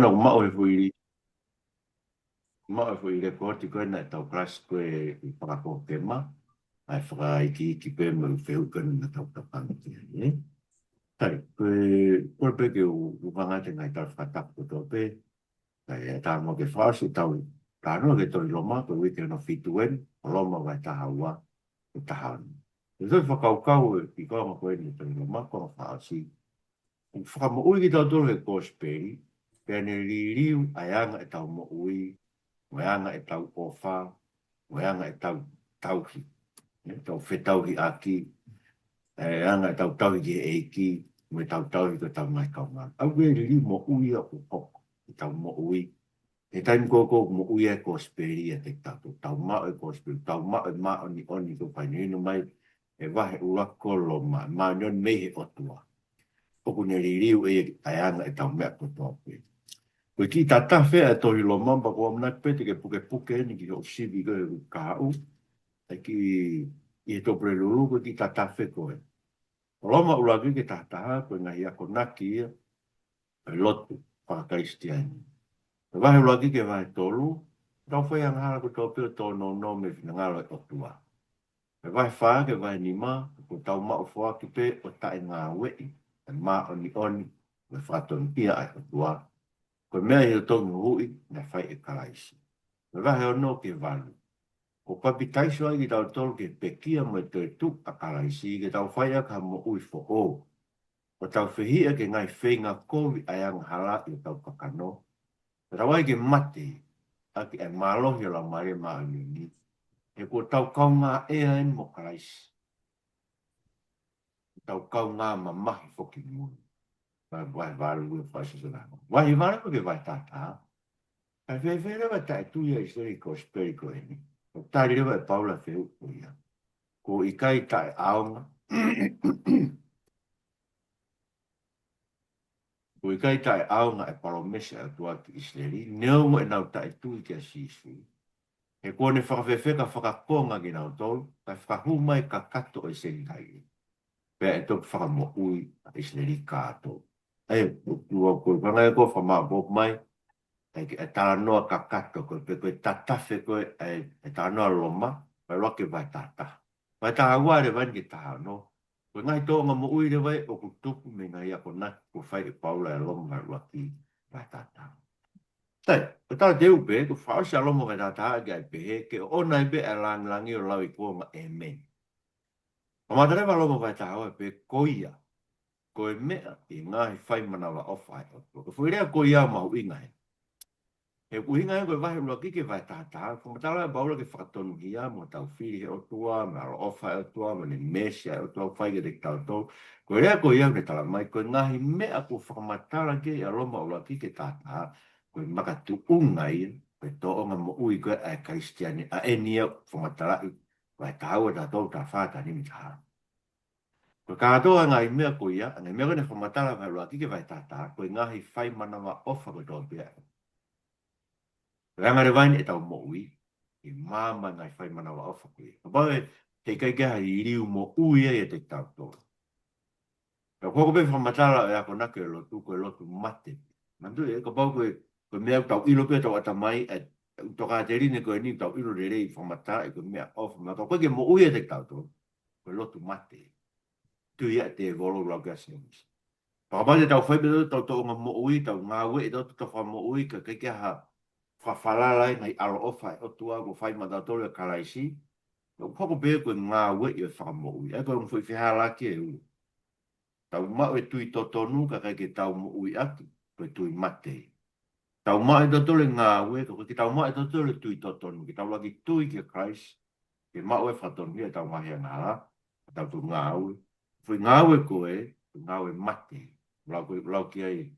no ma foi le porti ko na tau klas ko e para ko tema ai fra ki pe mo feu ko na tau ta pan ni tai ko pe ke u vanga te ngai ta fa ta ko to pe tai ta mo ke fa si tau ta no ke to Loma ko we ke no fituen Loma vai ta hawa ta han so fa kau kau ki ko mo ko ni to Loma ko fa si fa mo ui ki tau to le ko speri pe ne li ayanga e tau mo ui Moeanga e tau ofa, moeanga e tau tauhi. Tau whetauhi aki, anga e tau tauhi ki eiki, me tau tauhi ko tau mai kaunga. Au e li mo ui a upoko, e tau mo ui. E taim koko mo ui e ko speri e te tatu. Tau mao e ko speri, tau mao e mao ni oni ko painino mai, e wahe ua ko Loma, ma nyon mehe otua. Oku ne li riu e anga e tau mea ko tope. Ko ki tata fea e tohi Loma pa ko amna pete ke puke ni ki o sivi ko ka u e ki i to pre lulu ko ki tata fe ko e Loma ula ki ke tata ko nga ia ko naki e lotu pa kristiani e vahe ula ki ke vahe tolu tau fai ang hala ko tau pio to no me fina ngalo e otua e vahe faa ke vahe nima ko tau mao fua ki pe o tae ngā wei e maa oni me faton ia e otua ko mea i o tongu hui na fai e karaisi. Me vahe o no ke valu. Ko kapitaiso ai ki tau tolu ke pekia mo e te tuk a karaisi ke tau fai a ka mo ui fo o. O tau whihia ke ngai whenga kovi ai ang hala i o tau pakano. Ke tau ai ke mate a ke e malohi o la mare maa ni. E ko tau kaunga e ai mo karaisi. Tau kaunga ma mahi foki munu. Vai valu e fai se nana. Vai valu ke vai tata. Ai fe lewa tae tuia i seri ko speri ko eni. O tari lewa e paula feu ko ia. Ko i kai tae aonga. Ko i kai tae aonga e palomese a tua ki isleri. Neongo e nau tae tui ki a sisu. E kone whakawhewheka whakakonga ki nau tolu. Kai whakahuma e ka kato e seri kai. Pea e tok whakamo ui a isleri kato. E, ua koe pangai ko whamaa bop mai. E tala noa ka kato ko pe koe tatafe koe e tala noa Loma vai roke vai tata vai taha ua le vai ki taha no koe ngai tōnga mo ui le vai o ku tupu me ngai ako na ko whai e Paula e Loma vai roke vai tata tai o tala te upe ko whao sa Loma vai tata ki ai pehe ke ona i be e langi o lau i kuonga e men o matare vai Loma vai taha e pe koia koe mea i ngahi whai manawa ofa e o ko fuirea koia mahu i ngahi e uhinga e koe vahe ua kike vai tātā, whamatala e baula ke whakatonu hia, mo tau whiri he otua, me alo ofa e otua, me ne mesia e otua, whaige de tau tau. Koe rea koe iau ne tala mai, koe ngahi mea ko whakamatala ke a Loma ua kike tātā, koe makatu ungai, koe toonga mo ui koe a kristiani, a enia whamatala i, vai tāua tātou tā whāta ni mitaha. Koe kātoa ngai mea koe ia, ngai mea koe ne whamatala vai ua kike vai tātā, koe ngahi whai manawa ofa koe tō pia. Ranga re vain e tau mo ui, e māma ngai whai mana wa ofa koe. Ka pau e te kai keha i riu mo ui e te tau tōra. Ka koko pe whamatala e ako nake koe lotu mate. Mandu e ka pau koe mea tau ilo pe tau atamai e Tokateline koe ni tau ilo re rei whamatala e koe mea ofa. Ma ka koe ke mo ui e te tau tōra, koe lotu mate. Tu ia te volo rau kia semis. Ka pau te tau whai pe tau tōnga mo ui, tau ngā ue e tau wha mo ui, ka kai keha whawhalala ngai alo ofa e otua ko whai matatore karaisi. Ko koko pe ko ngā we i whamo ui. E ko mwhi whihala ki e ui. Tau mau e tui totonu ka kai ke tau mo ui aki. Ko tui mate. Tau mau e totore ngā we. Ko ki tau mau e totore tui totonu. Ki tau lagi tui ki a Christ. Ki mau e whatonu ki e tau mahi a ngā. Tau tu ngā ui. Whi ngā we ko e. Ngā we mate. Lau ki ai.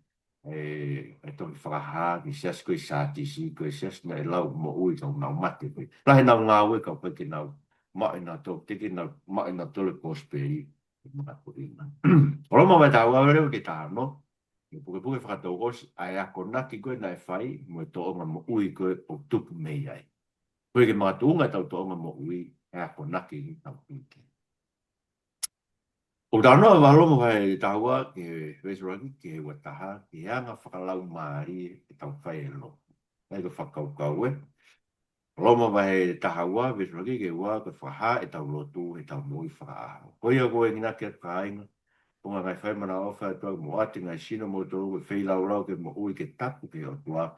E toki whakaha, ki sias koe sātisi, koe sias nei lau mo ui tau nau mate koe. Rahe nau ngā ue kau peke nau mai nā tō, teke nau mai nā tole kōsperi. Olo mawai tā ua reo ke tā no, e puke whakatau osi, ai ako naki koe nai whai, mo e tōonga mo ui koe o tupu mei ai. Koe ke mga tūnga tau tōonga mo ui, e ako naki tau pike. O tano e walo mo vai taua ke resuraki ke wataha ke anga whakalau maari e tau whai e lo. Nei ko whakaukau e. Loma vai tahaua resuraki ke ua ke whaha e tau lotu e tau moi whakaaho. Koia koe ngina ke kāinga. Punga ngai whai mana ofa e tau mo ati ngai sino mo tōru ke whailau rau ke mo ui ke tapu ke o tua.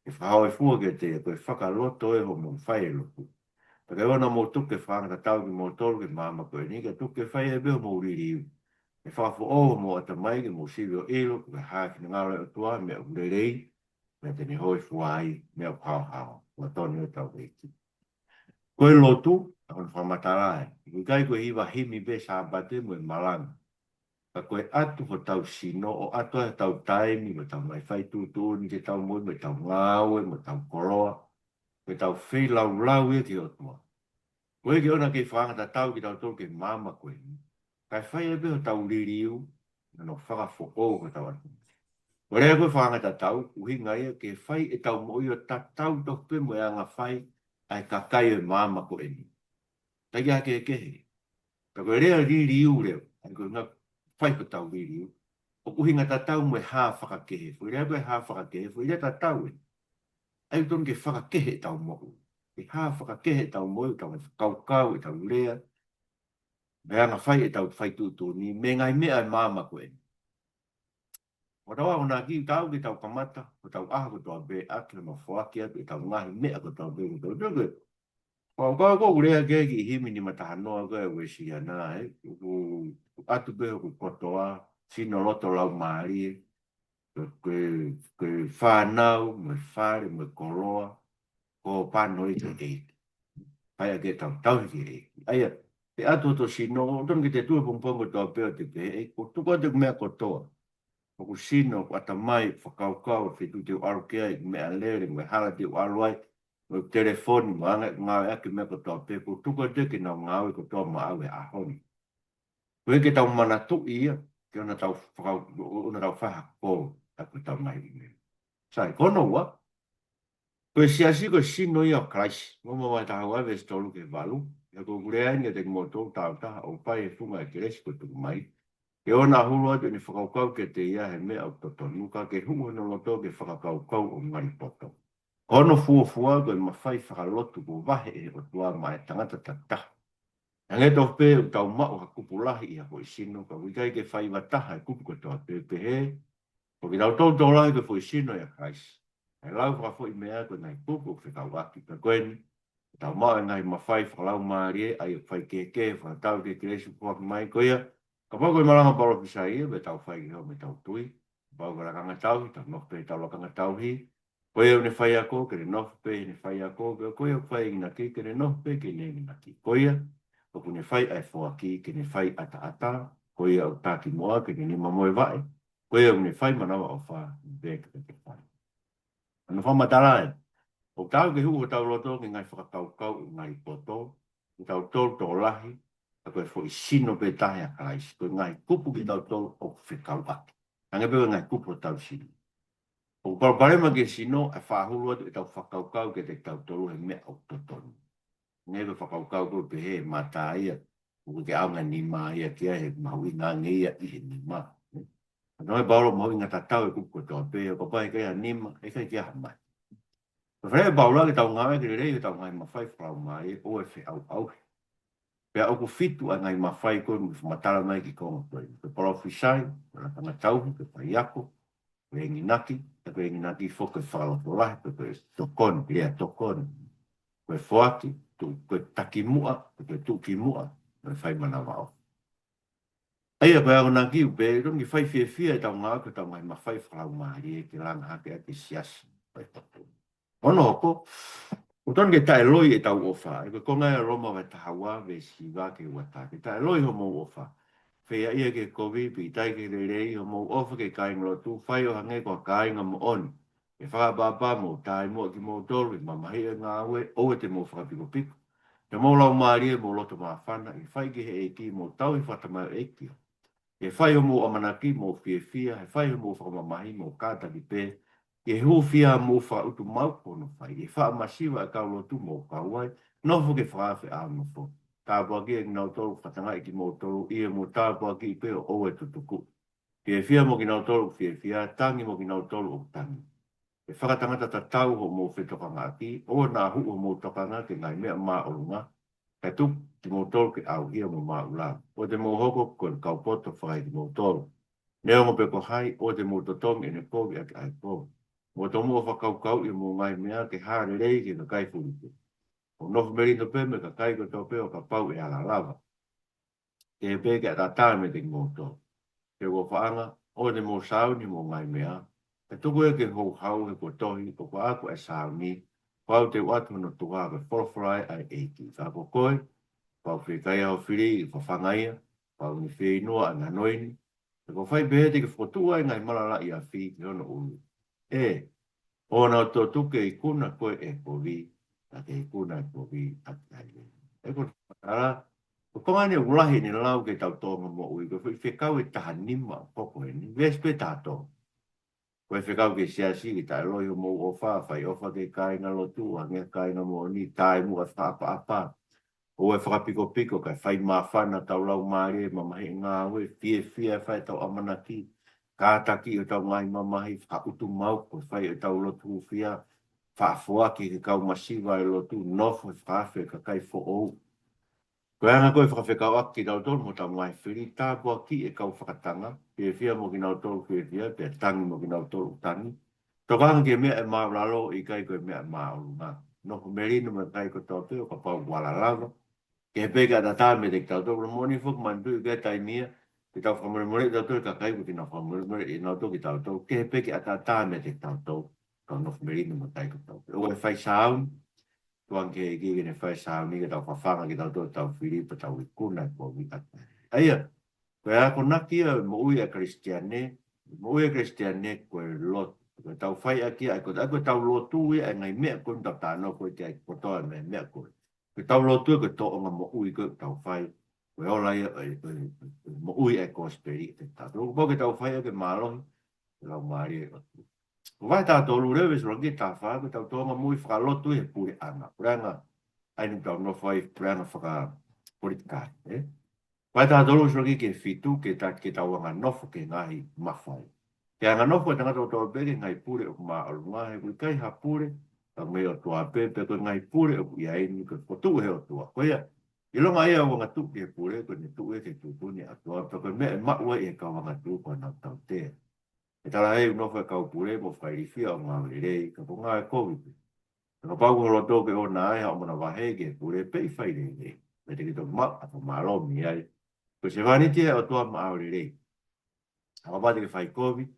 E whahau e fua ke te koe whakaloto e ho mo whai e lotu. Pake ona mo tuke whanga tau ki mo tōru ke mama koe ni ke tuke whai e beho mo uririu. E whawha o mo ata mai ke mo sirio ilo, ke haki na ngāre o tua, mea urerei, mea tene hoi fuai, mea pao hao, wa toni o tau reiki. Koe lotu, a kon whamatara e, i kai koe hiwa himi be sa bate mo e malanga. Ka koe atu ho tau sino, o atu e tau taimi, mo tau mai whai tūtū, ni ke tau moi, mo tau ngāwe, mo tau koroa, mo tau whei lau lau e ki o tua. Koe ke ona ke whangata tau ki tau tō ke mama koe ni. Kai whai e beho tau ririu, no whakafo o ko tau atu. O rea koe whangata tau, uhinga ia ke whai e tau mo i o tatau tope mo e anga whai, ai kakai e mama ko eni. Tai kia ke kehe. Ka koe rea ririu reo, ai koe ngā whai ko tau ririu. O uhinga tatau mo e hā whakakehe. Fo rea koe hā whakakehe, fo rea tatau e. Ai ton ke whakakehe tau mo. E hā whakakehe tau mo, tau kaukau, tau rea, mea ngā whai e tau whai tūtū ni, me ngai mea e māma ko eni. O tawa o nā ki tau ki tau kamata, ko tau aha ko tau be ake ma whakia, ki tau ngahi mea ko tau be ko tau tuku. Ko koe ko urea ke ki himi ni mataha noa koe ue si ana e, ku atu be ko kotoa, sino loto lau maari, koe whanau, me whare, me koroa, ko pano i te te. Pai ake tau tau ki e. Aia, te atu to sino, ton ki te tua pongpongo tau pe o te pe, ko tuko te mea kotoa. O ku sino, ku ata mai, whakaukau, whitu te arukia, i mea lere, me hala te aruai, o telefoni, mo anga ngā ake mea ko tō pe, ku tuko te ki nau ngāwe ko tō maa awe ahoni. Koe ke tau mana tu ia, ke ona tau whaha kō, a ku tau mai me. Sai, kono ua, koe siasi ko sino ia o kraisi, mo mo mai taha wai vesi tolu ke valu, ya ko kurea inga te mo tō tau taha, o pai e funga e keresi ko tuku mai, ke ona hulu atu ni whakaukau ke te ia he mea o toto nuka ke hungu no loto ke whakaukau o ngari poto. Kono fuafua koe mawhai whakalotu ko wahe e o tua mai tangata tata. Nge tau pe o tau mao ha kupulahi i hako i sino ka wikai ke whai wataha e kupu ko toa pe pe he. Ko ki tau tau tau lahi ke fo i sino ia kais. E lau whakafo i mea koe nai kupu ke tau waki ka koeni. Tau mao e ngai mawhai whakalau maari e ai o whai ke whakatau ke kiresu puaki mai koea. Ka pau koe maranga palo pisa ia, me tau whai ki hau me tau tui. Pau koe rakanga tau, tau nokpe tau lakanga tau hi. Koe au ne whai ako, ke ne nokpe, ne whai ako, koe au whai ngina ki, ke ne nokpe, ke ne ngina ki. Koe au, ko ne whai ai whoa ki, ke ne whai ata ata, koe au tāki moa, ke ne nima moe vae. Koe au ne whai manawa o wha, vek ke whai. Ano wha matara e, o tau ke huko tau loto, ke ngai whakakau ngai poto, ke tau tol tō lahi, a koe fo i sino pe tahe a karaisi, koe ngai kupu ki tau tol o whikau ake. Ange pewe ngai kupu o tau sino. O parparema ke sino, e whahulu atu e tau whakaukau ke te tau tolu he mea o totonu. Nge pe whakaukau koe pe he mata ia, o ke aunga ni maa ia kia he mahui ngā nge ia i he ni maa. Ano e bauro mahui ngā tatau e kupu o tau pe, o papai kia nima, e kai kia hamai. Whare baura ke tau ngāwe ke rei, ke tau ngai mawhai whakau mai, o e whi au au. Pea oku fitu a ngai mawhai koe mu matara mai ki konga koe. Pe porofisai, pe tanga tauhi, pe paiako, pe enginaki, pe enginaki foke whakaloto lahi, pe tokon, rea tokon. Pe whoaki, pe takimua, pe tukimua, pe whai mana wao. Aia pe au nā kiu, pe rongi whai fia fia e tau ngā ke tau ngai mawhai whakau mai, e ke langa hake ake siasi, pe tokon. Ono hoko, o tonu ke tae loi e tau ofa, e koe konga e Roma vai tahawa ve si wake wata, ke tae loi ho mou ofa. Whea ia ke kovi, pi tai ke rei ho mou ofa ke kāinga lotu, whai o hange kua kāinga mo oni. E whakapapa mo tae mo ki mo tolu, ma mahi e ngā ue, o e te mo whakapiko piko. Te mo lau maari e mo loto maa whana, e whai ke he e ki mo tau i whatamai e ki. E whai o mo amanaki mo fia fia, e whai o mo whakamamahi mo kātaki pē, e hufia mo fa utu mau kono fai e fa masiva ka lo tu mo ka wai no fo ke fa fe a no fo tāpua ki e nau tolu whatanga i ki mō tolu, ia mō tāpua ki i peo o e tutuku. Fia mo ki nau tolu, fia tangi mo ki nau tolu o tangi. E whakatangata ta tau ho mō whetokanga aki, o nā hu o mō tokanga ke ngai mea mā orunga, ka tuk ki mō tolu ke au ia mō mā ula. O te mō hoko ko le kaupoto whakai ki mō tolu. Neo mo pe ko hai, o te mō totongi e ne kovi ake ai kovi. Mo to mo whakaukau i mo ngai mea ke hare rei ki ka kai furuku. O nofu merino pe me ka kai ko tō peo ka pau e ala lava. Ke pe ke ata tā me te ngoto. Ke wo whaanga, o te mo sau ni mo ngai mea. E tuku e ke hou hau e ko tohi, ko ko ako e sau ni. Pau te watu no tuha ke wholawhrai ai eiki. Ka ko koe, pau whikai au whiri i whawhangaia, pau ni whi noa a nganoini. E ko whai behe te ke whotua e ngai malala i a whi ki hono ulu. E, o na tō tuke i kuna koe e ko vi, a te i kuna e ko vi a te haile. E ko ara, ko kongane ulahi ni lau ke tau tonga mo ui, ko whekau e taha nima poko e ni, vespe tātou. Ko e whekau ke siasi ki tai lohi o mo o whawhai, o whake kai ngā lotu, a ngā kai ngā mo ni, tai mua whaapa apa. O e whakapiko piko kai whai mawhana tau lau maare, mamahi ngā ue, fie whai tau amanaki, kātaki o tau ngai mamahi, whautu mau, ko whai o tau lotu whia, whaafuaki ke kau masiwa e lotu, nofo e whawhe ka kai fo ou. Ko anga koe whakawhekau aki tau tolu mo tau ngai whiri, tāpua ki e kau whakatanga, pe whia mo ki nau tolu whia, pe tangi mo ki nau tolu tangi. Tokanga ke mea e mauralo i kai koe mea e maurunga. Noko merino me kai ko tau teo ka pau wala lava. Ke peka ta tā me te tau tolu, moni fuk mandu i kai tai mia, ki tau whamore tau tolu ka kai ko ki nau whamore i nau tolu ki tau tolu. Ke peka ta tā me te tau tolu, ka noko merino me kai ko tau tolu. O e whai saun, tuan ke ki ne fai sa ni ke tau whawhanga ki tau tau Filipa tau i kuna ko wika. Aia, koe a ko naki a mo ui a Christiane, mo ui a Christiane koe lot, koe tau whai a kia, koe tau lotu i a ngai mea koe tau tāno koe te ai kotoa me mea koe. Koe tau lotu koe to onga mo ui koe tau whai, koe ola ia mo ui a kosperi te tau. Koe tau whai a ke mālohi, lau maari e otu. Vai tā tolu rewe so rangi tā whā, ko tau tōnga mui whakalotu e pure anga. Puranga, ainu tau no whai, puranga whaka politikari. Vai tā tolu so rangi ke whitu, ke tau anga nofo ke ngahi mawhai. Ke anga nofo e tangata o tō peke ngai pure o mā alu ngahe, kui kai ha pure, ka me o tua pepe, ko ngai pure o kui aini, ko potu he o tua. Ko ia, i longa ia o wanga tuki e pure, ko ne tu e ke tupuni a tua, ko me e maua e ka wanga tu ko nau tau tea. E tala hei unofa e kau pure mo whairifia o ngā rei, ka po ngā e COVID. Ka pau ko roto ke o nā e hao mana wahe ke pure pei whaire rei. Me te kito ma a po mālo mi ai. Ko se whaniti e o tua ma au rei. Haka pati ke whai COVID,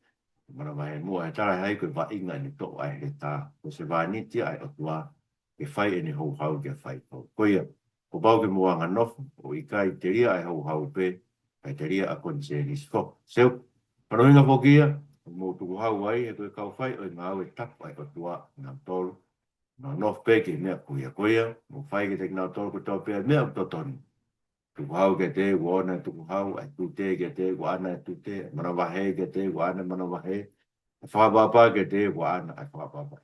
mana wahe mua e tala hei koe wa inga ni to ai he tā. Ko se whaniti ai o tua ke whai e ni hou hau ke whai kou. Ko ia, ko pau ke mua ngā nofu, o i kai te ria ai hou hau pe, kai te ria a konsenis. Ko, seu, paroinga pokia, mo tuku hau ai e koe kau whai o i ngā au e tapu ai o tua ngā tolu. Nā nof peke mea kuia, mo whai ke te ngā tolu ko tau pēr mea o totoni. Tuku hau ke te, ua ona tuku hau, ai tu te ke te, ua ana tu te, mana wahe ke te, ua ana mana wahe. Whakapapa ke te, ua ana ai whakapapa.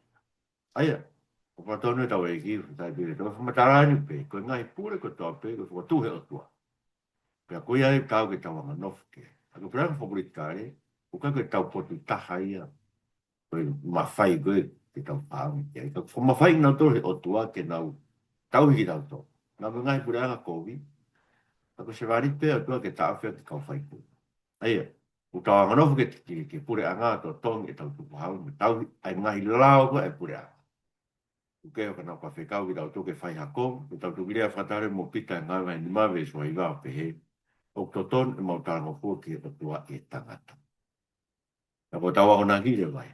Aia, o whatonu e tau e ki, tai pere, tau whamatarani pe, koe ngai pure ko tau pe, koe whatuhe o tua. Pea koe ai tau ke tau anga nof ke. Ako pēranga whapuritare, o kai koe tau potu taha ia, koe mawhai koe ke tau pāngi. Ko mawhai nau tōre o tua ke nau tau hiki tau tō. Nau me ngai pure anga COVID, ako se wari pē o tua ke tau whea ke kau whai koe. Aia, o tau anga nofu ke pure anga tō tōngi e tau tuku hau, me tau ai ngahi lao koe e pure anga. Uke o ka nau ka whekau ki tau tō ke whai hako, ke tau tuku rea whatare mo pita e ngai mai ni mawe so i wao pehe, o tō tōn e mau tārango fōki o tua e tangata. Ka po tau ako nā hire vai.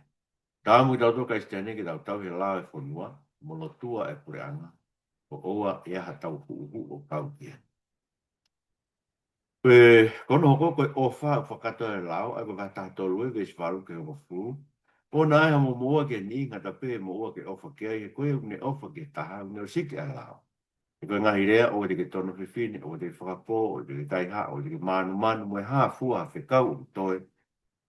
Tāmu i tau tō kai stene ki tau he lao e whanua, molo tua e pure anga, o oa e aha tau huuhu o kau kia. Koe kono hoko koe ofa whakato e lao, ai koe whatato lue ke iswaru ke homo fu. Po nai ha mo mua ke ni ngata pe mo ua ke ofa kia, ke koe une ofa ke taha, une o sike a lao. E koe ngahi rea o te ke tono whiwhine, o te whakapo, o te ke taiha, o te ke manu mo e haa fua whekau o toe.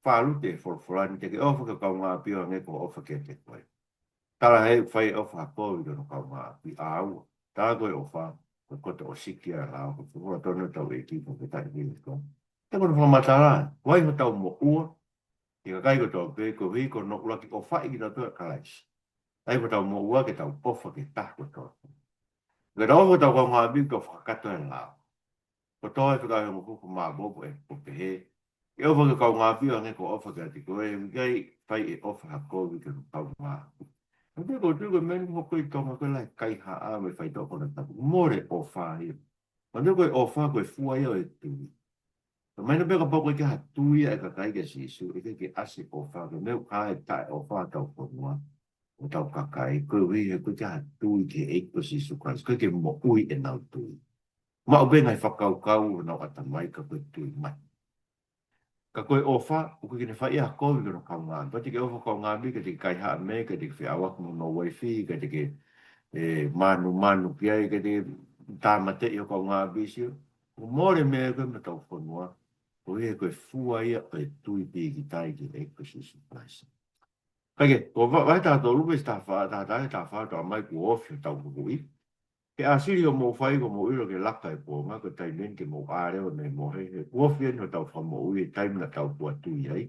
Whaalute e wholwhorani, te ke ofa ke kau ngā pio nge ko ofa ke te koe. Tara hei whai ofa hako i tono kau ngā pi a ua. Tā koe ofa. ko to siki ala ko to no tau e ki ko ta ni ko te ko fa matara wai mo tau mo u ki ka kai ko to pe ko hi ko no ula ki o fa ki to kalais ai ko tau mo u ke tau pofa ke ta ko to ga do ko tau ko nga bi ko fa ka to la ko to e ka mo ko ma bo ko e ko pe he e o fa ko nga bi o ne ko o fa ka ti ko e ngai fai e o fa ko bi ko tau ma Tapi ko tu ko men ko ko tonga ko lai kai ha a me fai to ko na tapu more o fa i. Quando ko o fa ko fu ai o e tu. Ko mai no be ko ko ka tu i e ka kai ke si su e ke asi o fa ko me ka e ta o fa to ko mo. O tau ka kai ko wi e ko ka tu i ke e ko si su kras ko ke mo ui e na tu. Ma o be ngai fa kau kau na ata mai ka ko tu mai. Ka koe ofa, o kene whai a koe kono kaunga. Pati ke ofa kaunga mi, ka te kai haa me, ka te whi awak mo no waifi, ka te ke manu ki ai, ka te tāmate i o kaunga mi sio. O more me koe me tau whanua, o e koe fua ia o e tui pi ki tai ki e koe susu praisa. Kage, ko vai tātou lupe sta wha, tā wha, tā mai ku ofi o tau kukui. Ke asiri o mo fai ko mo iro ke laka e po nga ko tai men ke mo are o me mo he he wofi no tau fa mo ui tai na tau po tu ai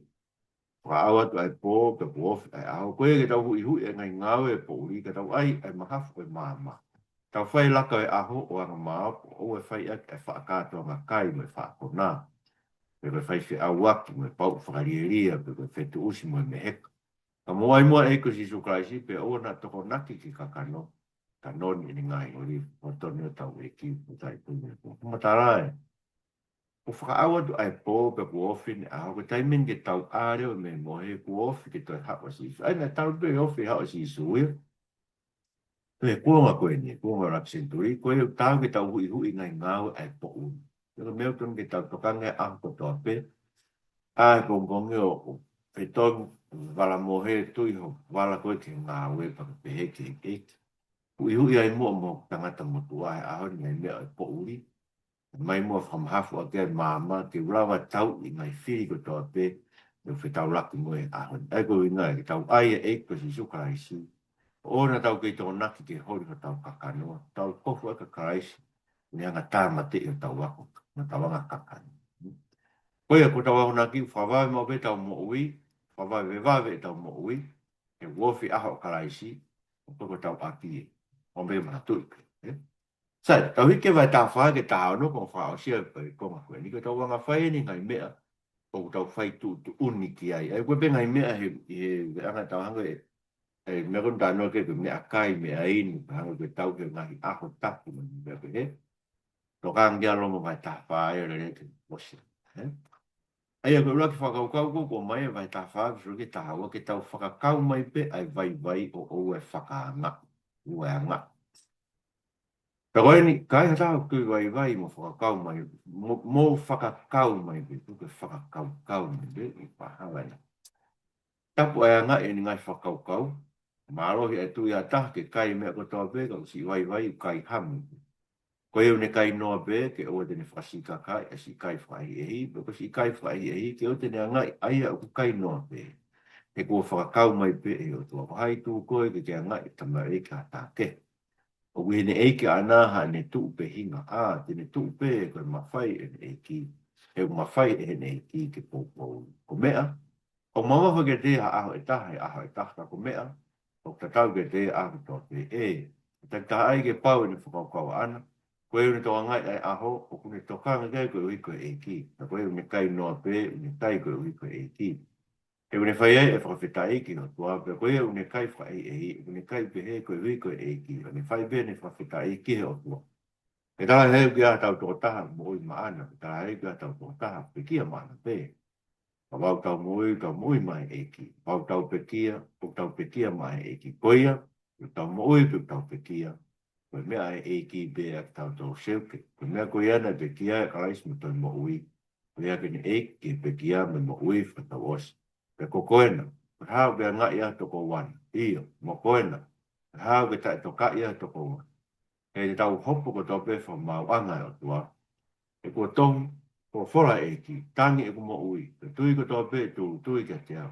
wa awa tu ai po ke wofi ai au ko ke tau hui hui e ngai ngau e po uri ke tau ai ai mahaf o mama tau fai laka e aho o anga ma o e fai ak e fa ka to ma kai me fa ko na pe ko fai se awak me pau fa ria pe ko fe tu usi mo me hek ka mo ai mo e ko si su kraisi pe o na to ko naki ki kakano ka non ni ngai o li o tonu tau e ki o tai pune ko matara e o whakaawa tu ai pō pe ku ofin a hoko taimin ke tau are o me mohe ku ofi ke toi hapa si isu ai na tau pe ofi hapa si isu ia pe kuonga koe ni kuonga rapsenturi koe tau ke tau hui hui ngai ngau ai pō un pero meu ton ke tau tokange a hoko toa pe ai kongonge o pe ton wala mohe tui ho wala koe ke ngā ue pa pe heke heke hui hui ai mua mo tangata motu ai aho ni ngai mea ai pō uri mai mua whamhafu a kia māma ke rawa tau i ngai whiri ko toa pe no whi tau laki moe ahon. Ai ko i ngai, tau ai e ko si sukaraisi. O na tau kei tō naki ke hori ko tau kakanoa. Tau kofu a kakaraisi. Ni anga tāma te i tau wako. Na tau anga kakano. Koia ko tau aho naki, whawawe mo pe tau mo ui. Whawawe wawe e tau mo ui. Ke wofi aho karaisi. Ko tau aki e. O me mana tuike. Sai, tau hike vai tā whae ke tā no ko whao sia pe konga koe. Ni ko tau wanga whae ni ngai mea o tau whai tu uni ki ai. Ai koe pe ngai mea he anga tau hanga e me kon tā no ke mea kai mea inu. Hanga koe tau ke ngahi aho tapu mani mea koe he. Tō kāngia longa vai tā whae o re ke mosi. Ai a koe raki whakaukau ko mai vai tā whae ke tā hawa ke tau whakakau mai pe ai vai o e whakaanga. Ua anga. Ka koe ni, kai hatau kui vai mo whakakau mai, mo whakakau mai, tuke whakakau mai, i pahawa na. Tapu ai anga e ni ngai whakaukau, maarohi e tui a taha ke kai mea kotoa pe, ka si vai kai hamu. Ko eu ne kai noa pe, ke oa tene whasika kai, e si kai whahi e hi, ko si kai whahi e hi, ke o tene anga ai a kai noa pe. Ke kua whakakau mai pe e o tua wahai tu koe, ke anga i tamare ka tā ke. O wene eike ana ha ne tuupe hinga a te ne tuupe ko mawhai e ne eiki e mawhai e ne eiki ke popo ko mea o mama fa ke te aho e taha ko mea o tatau ke te aho to pe e ta ta ai ke pau ne whakakau ana ko e ne toa ngai ai aho o kune tokanga ke ko i ko eiki ko e ne kai noa pe ne tai ko i ko eiki e une whai e whakawhitai ki no tua, pe koe une kai whai e une kai pe he koe hui koe e ki, une whai pe ne whakawhitai ki he o tua. E tala heo ki a tau tō taha mo i maana, e tala heo ki a tau tō taha pe kia maana pe. Pa wau tau mo i mai e ki, wau tau pe kia mai e ki koia, tau mo i pe tau pe kia, koe mea e ki be a tau tō seuke, koe mea koe ana pe kia e kalais mo tau mo ui, koe a kene e ki pe kia me mo ui whatau osi. Pe ko koena, hao be nga ia to ko wan, iyo, mo koena, hao be ta to ka ia to ko wan. E tau hopo ko to pe fa mau anga o tua. E ko tong, ko fora e ki, tangi e ko mo ui, pe tui ko to pe tui ka te au.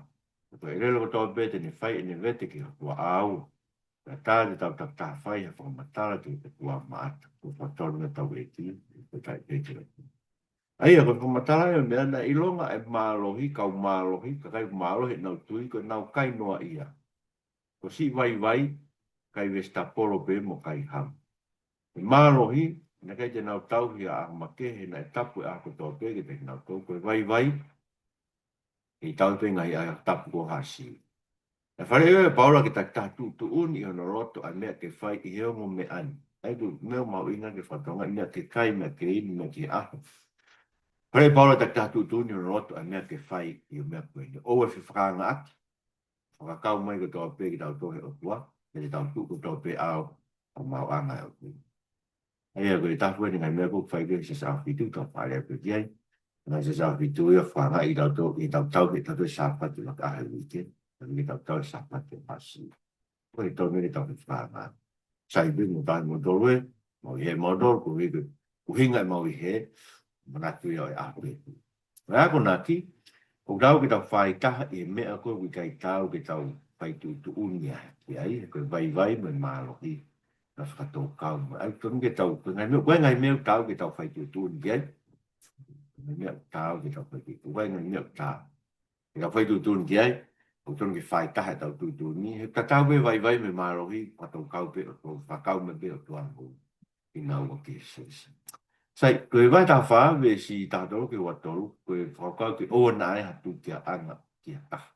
Ko e relo ko to pe te ne fai e ne vete ki o tua au. Tali tau tak ta fai ha whakamatara te te kua maata. Ko whatonu na tau e ki, ko tai e te reki. Ai, ko whakamatara e mea na ilonga e mālohi, kau mālohi, ka kai mālohi nau tui, ko nau kai noa ia. Ko si vai, kai vesta polo pe mo kai ham. E mālohi, na kai te nau tau hia a make, he na e tapu e ako tō pe, ke te nau tau, ko vai, e tau pe ngai a tapu ko hasi. E whare e paula ki tak tatu tu uni o no roto a mea ke whai i heo mo me ani. Ai tu mea mau inga ke whatonga mea ke kai mea ke ini mea ke aho. Whare paula tak tatu tu uni o no roto a mea ke whai i o mea koe. O e whiwhanga ati. Whakakau mai ko tau pe ki tau tohe o tua. Me te tau tu ko tau pe ao o mau anga o tua. Ai a koe tafu e ni ngai mea ko whai ke se sa whitu tau whare a koe kiai. Ngai se sa whitu i a whanga i tau tau i tau tau ki tau sa patu la ka ahe wike. Ngai tau tau sa patu pasi. Koe tau nere tau whiwhanga. Sai bi mo tai mo dole, mo he mo dole ko ri ko hinga mo he, mo na tu yo a pe. Ra ko na ki, ko dau ki tau fai ta e me a ko wi kai tau ki tau fai tu unia. Ki ai ko vai mo ma lo ki. Na fa to ka mo ai ko nge tau ko ngai me tau ki tau fai tu unia. Me tau ki tau fai tu vai ngai me tau. Ki tau fai tu unia. Ko tonu ki whai taha tau tūtū ni. He tatau me vai me mārohi, patou kau pe o tō whakau me pe o tō angu. I nau o ke sesa. Sai, koe vai tā whaa me si tātoro ke watoru, koe whakau ke o na e hatu kia anga kia taha.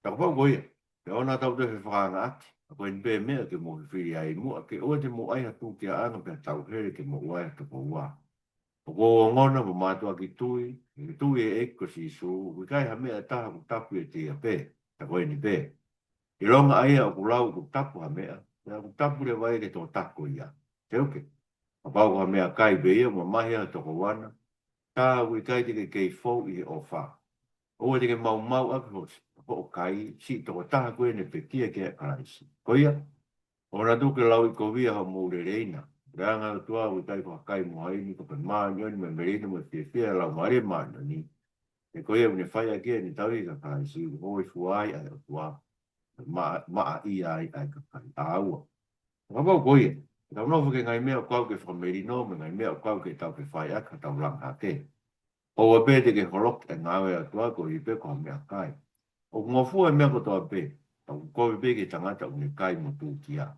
Tako pau koe, ke ona tau te whakanga ati. Koe ni pe mea ke mo whiri ai mua, ke o te mo ai hatu kia anga pe tau here ke mo uai hatu po ua. Ko ngona mo matua ki tui e eko si su, wikai ha mea taha ku tapu e te pe, ta koe ni pe. I ronga aia o kulau ku tapu ha mea, ku tapu le vai ke tō tako ia. Te oke. A pau ha mea kai be ia, mo mahi a toko wana, ta wikai te ke kei fau i o wha. O te ke mau aki ho kai, si toko taha koe ne pe kia ke a karaisi. Koia, o na tuke lau i kovia ha mou le reina. Ranga tua o tai ko kai mo ai ni ko pe ma ni me merino mo te fia la mare ma ni. E ko ye ne fai ake ni tau i ka kai si o i fuai a tua. Ma i ai ka kai a u. Ka ba ko ye. Ka no fo ke ngai me ko ke fo merino me ngai me ko ke tau ke fai a ka tau lang ha ke. O wa pe te ke holok e ngawe a tua ko i pe ko me kai. O ngofu e me ko to pe. Ko pe ke tangata ni kai mo tu kia.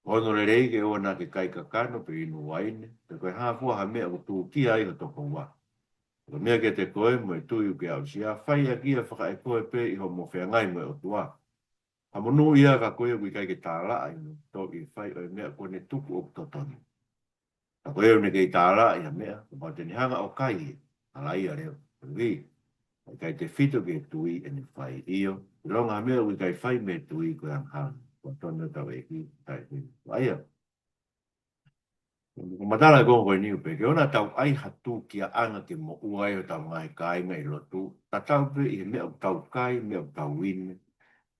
Ono le rei ke ona ke kai kakano pe inu waine, te koe hafua ha mea o tū ki ai o toko wā. Ko mea ke te koe mo e tui uke au sia, whai a kia whaka e koe pe i ho mo whea ngai mo e o tuā. Ha monu ia ka koe ui kai ke tāla ai no, tō i whai o e mea kone tuku o totoni. Ka koe o ne ke i tāla ai a mea, ko pa teni hanga o kai e, ala ia reo, ui, kai te whito ke tui e ne whai io, ronga mea ui kai whai me tui koe ang hanga. Ko tonu tau e ki, tai hui. Aia, ko matala ko ko ni pe ke ona tau ai hatu ki anga ke mo uai o tau ngai kai ngai lotu ta tau pe i me o tau kai me o tau win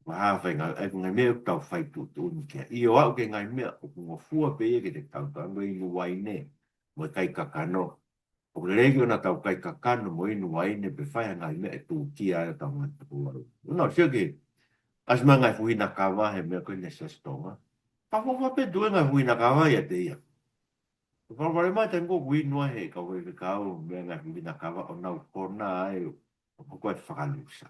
ma ha fa ngai ngai me o tau fai tu ni ke i o au ke ngai me o mo fua pe ke te tau tau ngai nu wai ne mo kai kakano o le ke ona tau kai kakano mo inu wai ne pe fai ngai me tu ki ai tau ngai tu no se ke asma ngai fu na kawa he me ko ne se stonga pa fa pe du ngai fu na kawa ya te ia. Kalau boleh mah tengok win wah kau boleh kau dengan bina kawa onau kona ai aku kuat fakalusa.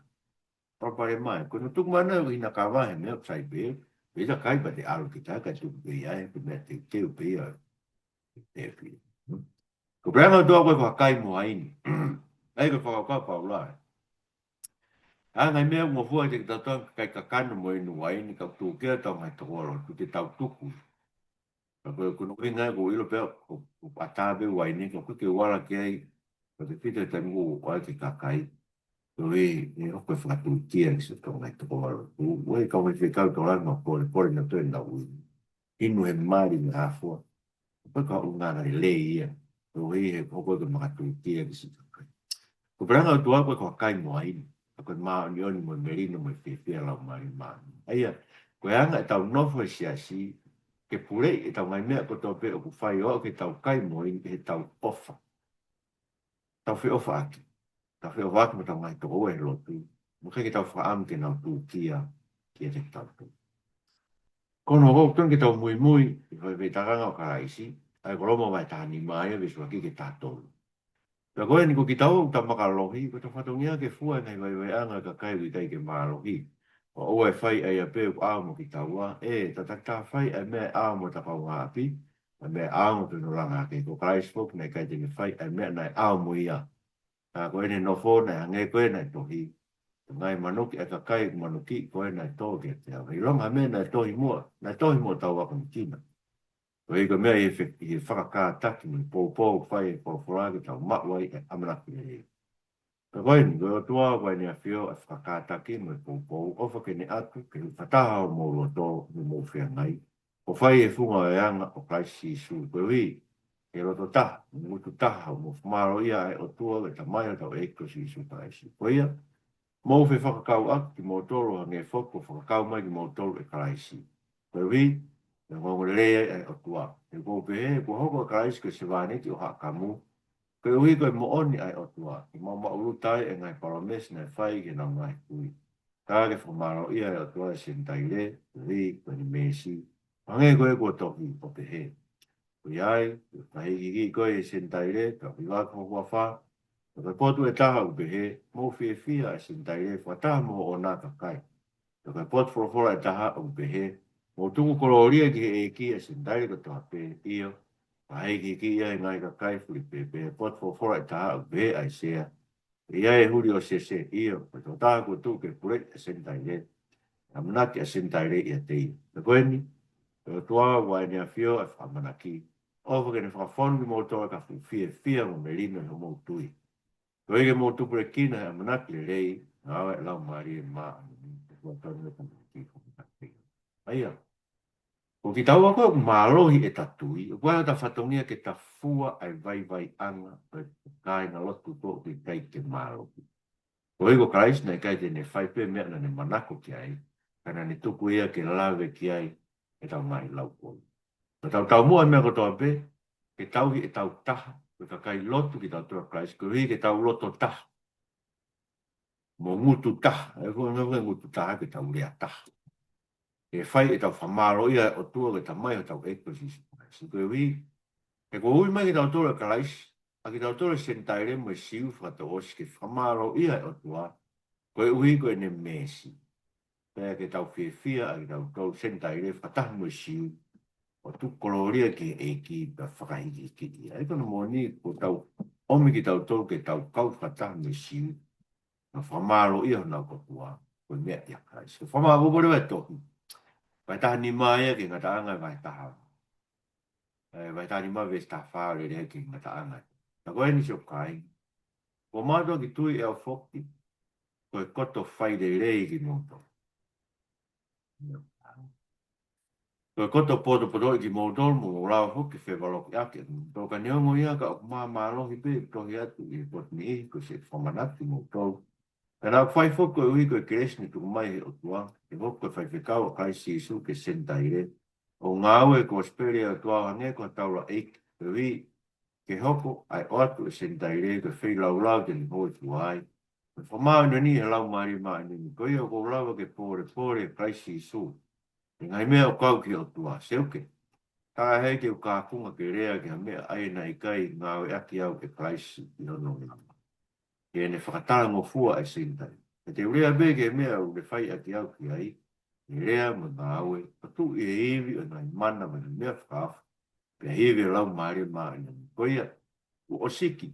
Kalau boleh mah kau nutuk mana bina kawa ni upsai be bisa kai pada alu kita kan tu be ai bina te be ai te fi. Kau berang tu aku pakai mu ai. Ai kau kau lah. Ah ngai me mo fu ai te tato kai kakan mo inu ai ni kau tu ke tau mai tu tu te tau tuku. Ako kuno kinga ko ilo pe ko atabe wai ni ko ke wala ke ai ko te pita te ngu wai ke kakai to e o ko fa tu tia se to ngai to wala u we ka we ka to la no por na to na u inu he mari na fo ko ka u na le ia to e ko ko ma tu tia se ko branga tu ko kai mo ai ko ma ni on mo merino mo fi la mari ma ai ko anga tau no fo sia si ke pure e tau mai mea ko tau pe o ku whai o ke tau kai mo i he tau ofa. Tau whi ofa aki. Tau whi ofa aki mo tau mai toko e lotu. Mo ke tau wha am ke nau tū kia te tau tu. kono ko kan kita mui mui ko be ta nga ka isi ai ko mo mai ta ni mai be so ki ta to la ko ni ko kita o ta makalohi ko ta fatongia ke fua nei vai anga ka kai vi kai ke malohi o e fai ai a pe a mo kita wa ta ta fai ai me a mo ta ka wa api ai me a mo te no langa ke ko kai spok nei kai te fai ai me nei a mo ia ta ko ni no fo nei nge ko nei to hi ngai manuki e ka kai manuki ko e nai tō ke te au. I longa me nai tohi mua tau waka ni tina. Ko e ka mea i whakakātaki ni pōpō whai e pōwhorāki tau mawai e amanaki e e. Ka koe ni koe o tua koe ni a whio e whakakātaki mo e pōpō o whake ni atu ke ni whataha o mō roto ni mō whia ngai. O whai e whunga o e anga o Christ su koe wi e roto taha, mutu taha o mō whamaro ia e o tua e ta mai o tau e Christ su Christ. Koe ia, mo fe whakakau ak ki mo toro a nge whoko whakakau mai ki mo toro e karaisi. Koe wi, e ngongo lea e o tua. E ko pehe, ko hoko a karaisi ko se wāne ki o hakamu. Koe wi koe mo oni ai o tua. Ki mo maurutai e ngai parames na whai ki nau ngai kui. Ka ke whamaro ia e o tua e sentai le, wi, koe ni mesi. Pange koe ko tohi o pehe. Koe ai, kahi ki koe e sentai le, ka whiwako hua wha. Ka potu e taha u pehe, mo fie fia e sintai e whataha mo o nā ka kai. Ka potu whorofora e taha u pehe, mo tuku koloria ki e ki e sintai ka taha pe io, a hei ki ia e ngai ka kai furi pepe, potu whorofora e taha u pehe ai sea, e ia e huri o se se io, ka tō taha ko tu ke pure e sintai e, a manaki e sintai e ia te io. Ka koeni, ka tua wai ni a fio e whamanaki, o whakene whakafonu ki mo toa ka fie fia mo melino e mo tui. Koe ke mō tupure kina e manaki le rei, ngā awa e lau maari e maa anu, e kua tonu e kama ki kumakati. Aia, ko ki tau ako mālohi e tatui, o kua ta whatongia ke ta fua ai vai anga, e kai na lotu ko ki kai ke mālohi. Koe ko krais na kai te ne whaipe mea na ne manako ki ai, kana ne tuku ia ke lawe ki ai, e tau mai lau koi. Ko tau mua mea ko toa pe, ke tauhi e tau taha, ko ka kai lotu ki tau tua krais, ko hui ke tau loto taha. Mo ngutu taha, e ko ngā ngutu taha ke tau rea taha. E whai e tau whamaro ia o tua ke tau mai o tau ekosisi. Si koe hui, e ko hui mai ki tau tua krais, a ki tau tua sentaire mo e siu whata osi ke whamaro ia o tua, koe hui koe ne mesi. Pea ke tau whiawhia a ki tau tua sentaire whataha mo e siu, o tu koloria ke e ki pa whakahiki ki ia. E kono moni ko tau omi ki tau tua ke tau kau whataha mo e siu, na whamaro ia na kotua, ko mea ia krais. Ko whamaro bore wai tohi. Vai taha ni mai ke ngata anga vai taha. Vai taha ni mai vesi taha whaare rea ke ngata anga. Na koe ni sio kai. Ko mātua ki tui e au whoki, ko e koto whaide rei ki moto. Ko e koto poto ki moto, mo rao hoki whewaloki ake. Tō ka neongo ia ka o mā lohi pe, tohi atu i potni i, ko se whamanati moto. Kana whai whoko e ui koe keresni tuku mai he o tua, e whoko e whai whikau a kai sisu ke sentaire. O ngāwe ko spere o tua hange ko taura eik, e ui ke hoko ai oatu e sentaire ke whi lau lau te ni hoi tuai. E whamau ino ni he lau maari maa ni koe o ko lau ke pore kai sisu. E ngai mea o kau ki o tua, seuke. Ka hei ke o ka kunga ke rea ke ha mea aina i kai ngāwe aki au ke kai sisu i hono ngā. E ne whakatara ngō fua e sintai. E te urea be ke mea u le whai a ki au ki ai, e rea mo ngā aue, atu e iwi o ngai mana ma mea whakaaf, pe hewe lau maare maa ina koia, u osiki.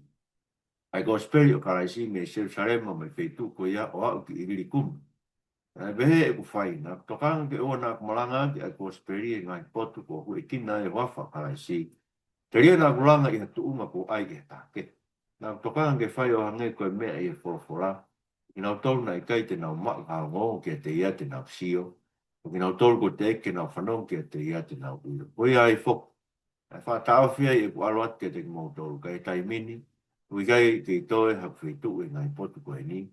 Ai ko speri o karaisi me Jerusalema me feitu koia o au ki igiri kumu. E behe e ku whai, na tokanga ke oa nā kumalanga ki ai ko speri e ngai potu ko hu e kina e wafa karaisi. Te ria nā kulanga i hatu unga ko ai e tāke. Nā tokanga ke whai o hange koe mea i e whorofora, i nau tolu na i kai te nau mak hao ngō ke te ia te nau sio, o ki nau tolu ko te eke nau whanong ke te ia te nau uio. Koe ai whok, e wha tāo whia i e ku aluat ke te mō tolu, kai tai mini, ui kai te i toe hak whitu e ngai potu koe ni.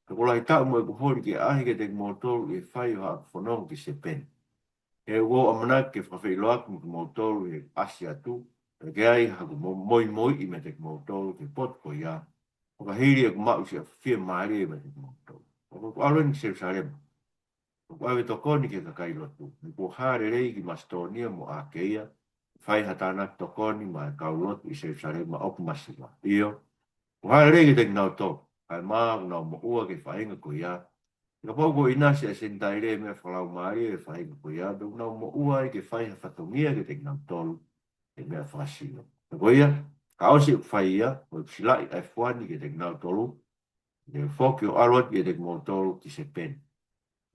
Ka kola i tau mo e ku hori ke ahi ke te mō tolu i whai o hak whanong ki se pen. E wo amanak ke whawhiloak mo ki mō tolu e asi atu, e ke ai haku moi i me te mō tolu ke potu koe ia. O ka hiri e ku mau si a whia maari e me te mō tolu. O ku aluen Jerusalem. Wawe tokoni ke kakai lotu. Ko hare rei ki mastonia mo a keia. Fai hatana tokoni ma kaulotu i se sare ma opu masima. Iyo. Ko hare rei ke te nau tō. Kai maa nau mo ua ke whainga ko ia. Ka pōko inasi e sentai re mea whalau maari e whainga ko ia. Duk nau mo ua ke whai ha whatongia ke te nau tōlu. E mea whasino. Ko ia. Ka osi u whai ia. Ko silai ai whani ke te nau tōlu. Ne whoki o alot ke te nau tōlu ki se pen.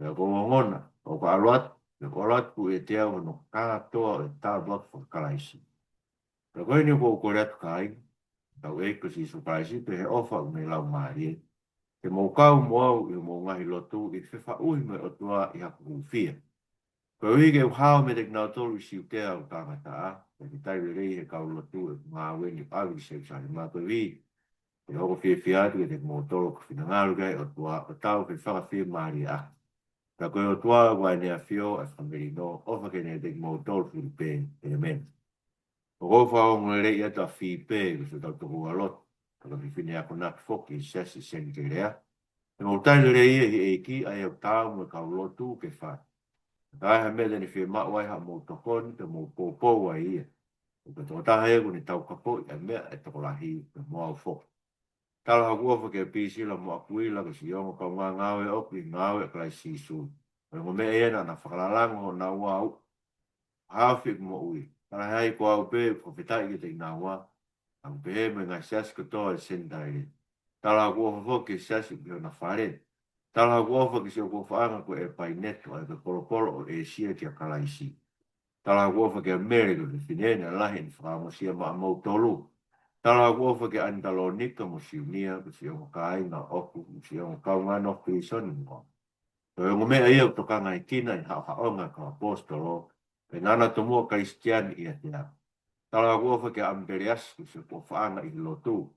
Ko ngona. O ka alot. Ko alot ku e te au no kātoa e tā blok whakalaisi. Koe ni ko ko reatu kai. Tau e ko si su kalaisi pe he ofa u me lau maari e. Te mō kau mo au i mō ngahi lotu i whiwha ui me o tua i hapu uwhia. Koe ui ke uhao me te knau tolu i siu tea o tāngata a. Te ki taiwe rei he kau lotu e ngā weni awi i seu sari mā koe ui. Te hoko whia whia atu ke te mō tolu ko whina ngāru kai o tua o tau ke whaka whia maari a. Ka koe o tua wai nea whio a whamiri no ofa ke ne te mō tolu whiripe e mena. O gofa o ngā rei ata whipe ko se tau tohu alot. Ka whiwhine ako nā whoki i sesi seni ke rea. E mo taile rei e ki ai au tau mo kau lotu ke whai. Ka ha me ni whi ma wai ha mo tokoni te mo pōpō wai ia. Ka tō taha e ni tau kapo i a mea e toko lahi ke mo au fo. Tala ha kuofa ke pisila mo akuila ke si ongo ka ngā ngāwe opi ngāwe klai sisu. Ka mo me e na whakalalango na ua au. Hawhi mo ui. Tala hai ko au pe ko whitai ki te ngā ua. Ang pe me ngā siasi ko toa e sendaire. Tala ko fo ke siasi ki na whare. Tala ko fo ke se ko whaanga ko e pai neto ai ko polo o e sia ki a kalaisi. Tala ko fo ke Amerika ke finene lahi ni whaamo sia ma mau tolu. Tala ko fo ke Andalonika mo siunia ko si o kai na oku mo si o kau ngā no pisoni mo. Ko e ngome ai au tokanga i kina i hao haonga ka apostolo. Pe nana tomua kristiani i atia. Tala ko fo ke Amberias ko si o whaanga i lotu.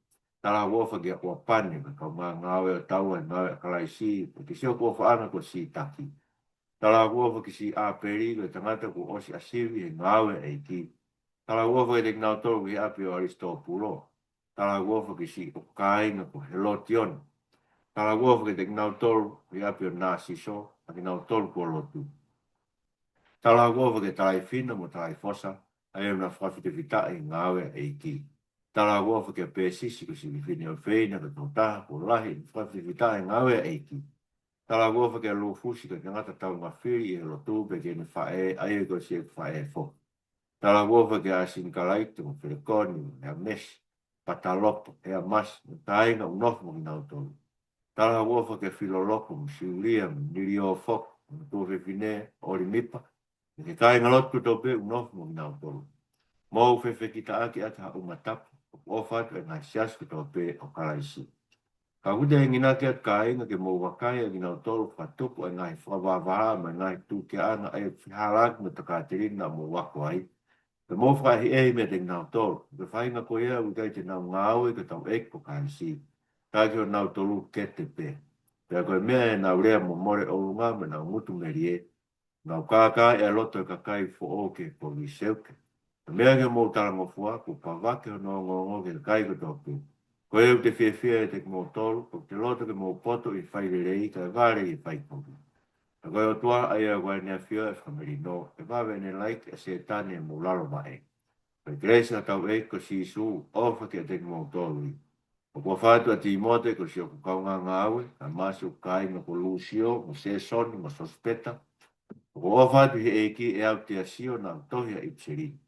Tala wofa ke o pane ka ma ngawe o tau e ngawe kalaisi ke se ko faana ko si taki. Tala wofa ke si a peri ko tangata ko osi asivi e ngawe e ki. Tala wofa ke ngau tolu ki api o Aristopulo. Tala wofa ke si o kainga ko Helotion. Tala wofa ke ngau tolu ki api o Narciso, ki ngau tolu ko lotu. Tala wofa ke talai fina mo talai fosa, ai una whawhite vita e ngawe e ki. Tala wofa ke pesisi ko si whine o wheina ka tō taha ko lahi ni whawhi whitae ngawe eiki. Tala wofa ke lofusi ka ngata tau ngā whiri e lotu pe ke ni whae ae ko si e whae fo. Tala wofa ke asin kalaito mo whirekoni e a mes, patalopo e a mas, mo tainga unofu mo nau tolu. Tala wofa ke filoloko mo siuria mo niri o fok, mo tō whine ori mipa, ke tainga lotu tō pe unofu mo nau tolu. Mo whewhe ki ta aki ata umatapu. O fatu e ngai sias ki tō pē o karaisi. Ka kute e ngina ki at ka inga ke mō wakai e ngina o tōru whatupu e ngai whawawaa ma ngai tū ke anga e whiharak me Tokateline na mō wako ai. Ke mō whahi e me te ngina o tōru. Ke whainga ko ea ukai te nau ngāwe ke tau ek po karaisi. Ka ki o nau tōru ke te pē. Pea koe mea e nau rea mō more o runga me nau mutu meri e. Nau kākā e aloto e kakai fo o ke ko mi seuke. Mea ke mō tarango fua, ko pawake o nōngongo ke kai ko tōku. Ko e te whiawhia e te mō tolu, ko te loto ke mō poto i whaire rei, ka vare i whaikoku. Ka koe o tua ai a koe nea whia e whamiri no, e wawe ne laik e se tane mō Loma e. Ka kreisa tau e ko si su, ofa ke te mō tolu i. Ko kua whātu a timote ko si o kukaunga ngāwe, ka masi o kai na ko Lucio, mo Lesoni, mo Sospeta. Ko o whātu he eki e au te asio na Tohi a Ipseriti.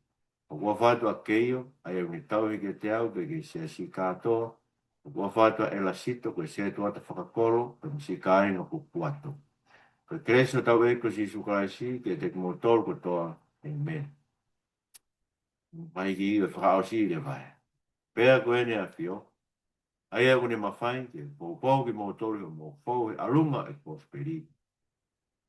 O kua whātua keio, ai au ni tauhi ke te au, ke se si kātoa. O kua whātua e la sito, koe se tuata whakakolo, ke si kāinga ku puato. Koe kreso tau e ko si sukaraisi, ke te kumotor ko toa, amen. Mai ki iwe whakaosi le vai. Pea koe ne a whio. Ai au ni mawhai, ke pōpau ki motori o mō whau e alunga e prosperi.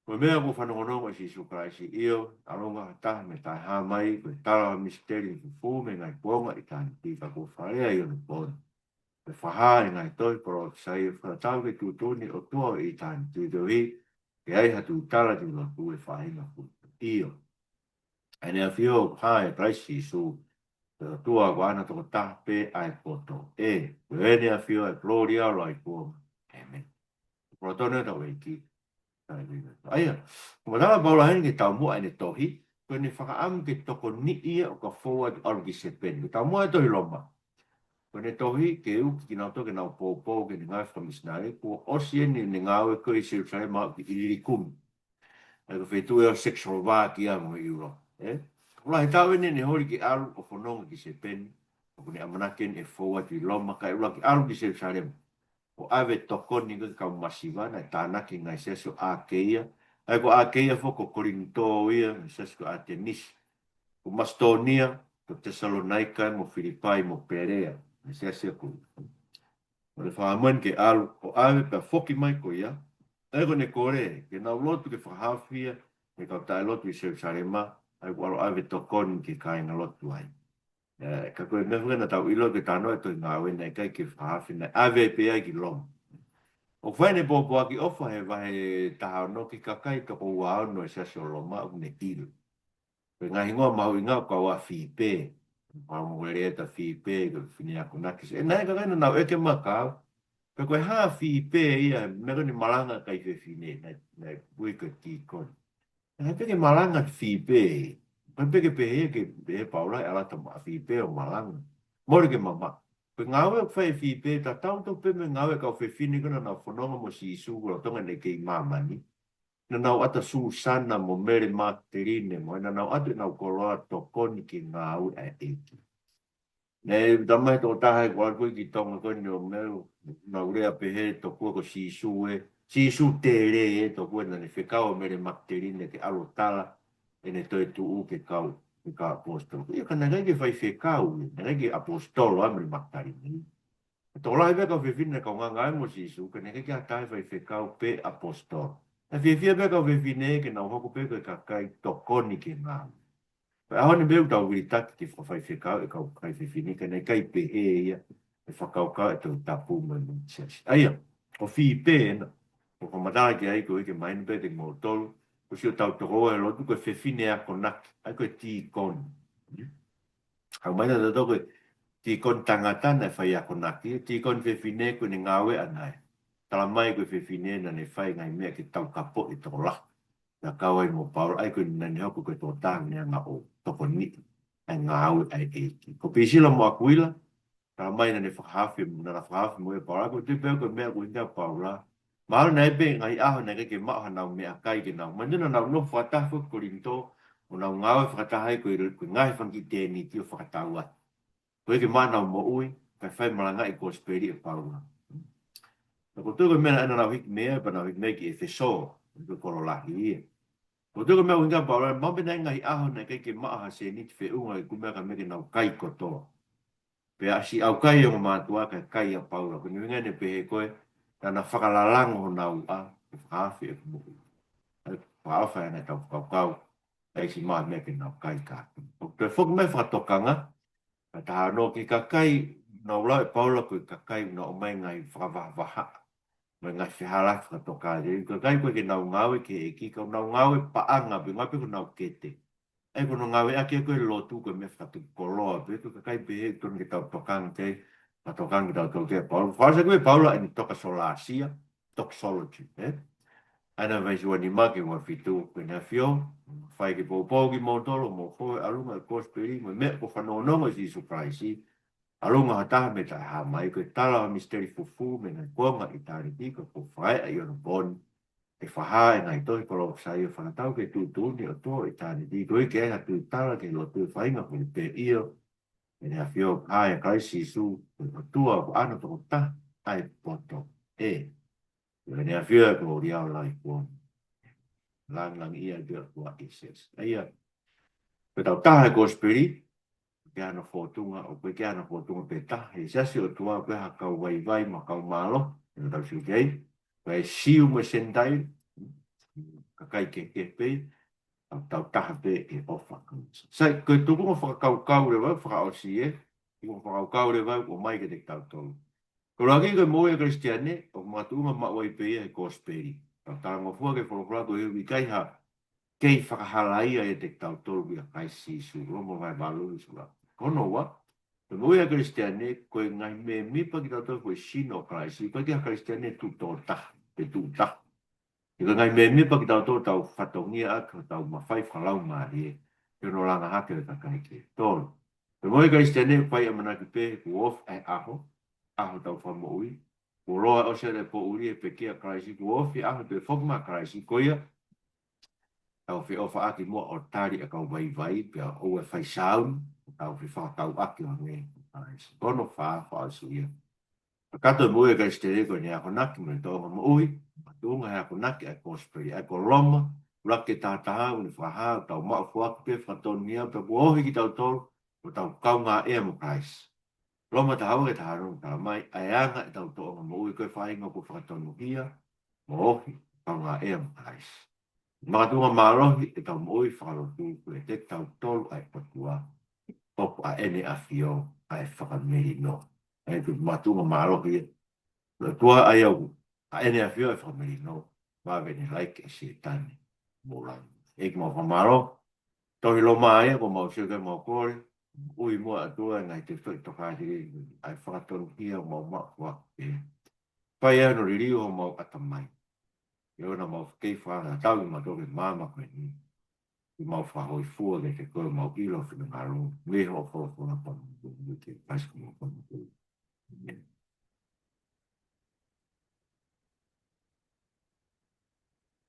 Koe mea ko whanongonongo si sukaraisi io, alonga taha me tai hamai, koe tarawa misteri ki fu me ngai puonga i tāni tika ko wharea i onu pōni. Koe whaha e ngai toi poro ki sai e whanatau ke tūtuni o tua i tāni tūtohi, ke ai hatu i tala ti ngā kue whahinga fu io. E nea whio ha e praisi su, te tua ko ana toko taha pe ai poto. Koe nea whio e gloria lo ai puonga. Amen. Protone tau e ki. Aia, kumadawa baulahin ki tau mua ane tohi, ko ni whakaam ki toko ni ia o ka forward argi se pen. Ki tau mua e tohi loma. Ko ne tohi ke u ki nau toke nau pōpō ke ni ngai whamisnare, ko osi e ni ngau e koe se usare maa ki iri kumi. Ai ko whetu e o sexual wā ki a mo i uro. Kula he tau ene ni hori ki alu o whanonga ki se pen, ko ni amanaken e forward i loma kai ula ki alu ki se usare maa. O ave tokoni ka kau masiva na tāna ki ngai seso a keia. Ai ko a keia foko korinto ia, seso a tenis. Ko Mastonia, ko Tesalonaika, mo Filipai, mo Perea. Seso ko. O le whaamuen ke alu, o ave pa foki mai ko ia. Ai ko ne kore, ke nau lotu ke whahawhia, ke kau tae lotu i Jerusalema, ai ko alo ave tokoni ke kainga lotu ai. Ka koe mehuga na tau ilo ke tano e toi ngā wena e kai ke whahawhi na ave pe ai ki Loma. O whaine pōpō aki ofa he wahe taha no ki kakai toko ua no e sasio Loma au ne tilu. Pe ngā hingoa mahu inga ka ua whipe. Pā mwere e ta whipe ka whini ako nakis. E nai kakai na nau eke makau. Pe koe haa whipe ia mero ni malanga kai whi whine na pui ka ki koni. Hei peke malanga whipe. Hei peke pehe ke pehe paulai alata ma whipe o malanga. Mori ke mama. Pe ngawe whai whipe ta tau tau pe me ngawe ka whiwhini kuna na whanonga mo si isu kura tonga ne kei mamani. Na nau ata su sana mo mere materine mo. Na nau atu nau koroa tokoni ki ngau e eki. Ne damai tō tahai kua kui ki tonga koni o meu. Nau rea pehe to kua ko si isu e. Si isu te re e to kua na ne whekau mere materine ke alo tala. E ne toi tu u ke kau. Ka apostolo. Ia kana ngai ke fai whekau, ngai ke apostolo amri maktari. Tō lai veka whiwhine kau ngā ngai mo sisu, ka ngai ke atai fai whekau pe apostolo. E whiwhia veka whiwhine ke nau hoko pe koe kakai tokoni ke ngā. Pai aho ni meu tau wiritaki ki whai whekau e kau kai whiwhine, ka ngai kai pe he ia, e whakau kau e tau tapu mai mo siasi. Aia, o whi pe ena, o komadara ki aiko ike maini pe te ngō tolu, ko si o tau toko e lotu koe whiwhine a konaki, ai koe ti koni. Hau mai na tato koe ti kon tangata na whai a konaki, ti kon whiwhine koe ni ngawe anai. Tala mai koe whiwhine na ne whai ngai mea ki tau kapo i toko lah. Na kawai mo paura, ai koe nani hoku koe tō tāngi a ngā o toko ni, ai ngāwe ai eiki. Ko pisila mo akuila, tala mai na ne whakahawhi, na na whakahawhi mo e paura, koe te pēo koe mea koe ngā paura. Mahalo na ebe ngai aho na ke maha nau mea kai ke nau. Mandina nau no whatafu korinto o nau ngawe whakatahai koe ngai whangi tēni tio whakataua. Koe ke maha nau mo ui, kai whai malanga i kosperi e paura. Na ko tuko mea ana nau hiki mea, pa nau hiki mea ki e wheso, ko koro lahi ia. Ko tuko mea winga paura, mambe nai ngai aho na ke maha se niti wheunga i kumea ka mea ke nau kai kotoa. Pe asi au kai o mātua kai a paura, ko ni winga ne pehe koe, na whakalalango ho nau a, e whaafi e kumuku. Whaawha e nei tau whakau, e si maa mea ke nau kai kātu. O te whok mai whakatokanga, ka taha no ki ka kai, nau lau e paula koe ka kai na o mai ngai whakavaha, mai ngai whihala whakatokanga. Ka kai koe ke nau ngawe ke e ki, kau nau ngawe paanga, pe ngape ko nau kete. E kono ngawe ake koe lotu koe me whatukoloa, pe ka kai pehe tonu ke tau tokanga te, patokan kita tau te Paula. Whaasa koe Paula ini toka solasia, toxology. Ana vai sua ni maki wa fitu koe na fio, whai ke pōpō ki mōtolo, mō koe alunga e kosperi, mo mea ko whanonongo si surprise, alunga hataha me tai ha mai, koe tala wa misteri fufu, me ngai kuanga i tāri tika, ko whae a iona boni, e whaha e ngai tohi kolo sai o whanatau ke tūtuni o tō i tāri tika, koe ke eha tū tala ke lotu whainga koe pe io, e nea fio ai kai sisu o tua o ano toko ta ai poto e nea fio e ko riau lai kuon lang ia dia kua ises aia pe tau taha e ko spiri ke ano fotunga o ke ano fotunga pe ta e sasi o tua pe ha kau vai ma kau malo e tau siu kei pe siu mo sendai kakai ke pe tau taha pe e ofa sai koe tuku mo whakakau le wau whakaosi e i mo whakakau le wau o mai ke te tau tolu ko raki koe mo e kristiane o matunga mawai pe e kosperi tau tango fua ke whakakau e kai ha kei whakahalaia e te tau tolu i a kai sisu romo vai balu i sura kono wa te mo e kristiane koe ngai me mipa ki tau tolu koe sino kraisi koe ki a kristiane tu tō taha te tu taha Ika ngai me pa ki tau whatongia a tau mawhai whalau maari e no langa hake le kakai ke tōru. Te moi ka istene whai amana ki pe ku of ai aho tau whamoui. Ko roa o se le po uri e pe kia kraisi ku of i aho te whokma kraisi koia. Tau whi ofa aki mua o tari a kau vai pe a oe whai saun. Tau whi whakau aki o nge. Kono wha suia. Kato mo e ka istene ko ni ako naki mo to mo ui. Tunga ha ko naki a cosplay a ko Loma. Rake tātaha uni whaha tau mao fuak pe whatonia pe buohi ki tau tolu. O tau kau ngā ea mo krais. Loma ta hawa e ta harong ta mai ai anga e tau toa mo ui koe whainga ko whakatonu hia. Mo ohi kau ngā ea mo krais. Makatunga marohi e tau mo ui whakarotu ko e te tau tolu ai patua. Opo a ene a fio ai whakameri no. E tu matunga marohi e. Tua ai au. A ene a fio ai whakameri no. Mawene like e se tani. Moran. E ki mau whamaro. Tohi Loma ai ko mau sio kai mau kore. Ui mua atua ngai te whai tokatiri. Ai whakatonu hia mau makua. Pai anu ririu ho mau atamai. Yo na mau kei whanga tau i matoke mama koe ni. I mau whahoi fua ke te koe mau ilo whina ngaro. Me ho fo fo na panu. Ke paisku mau panu.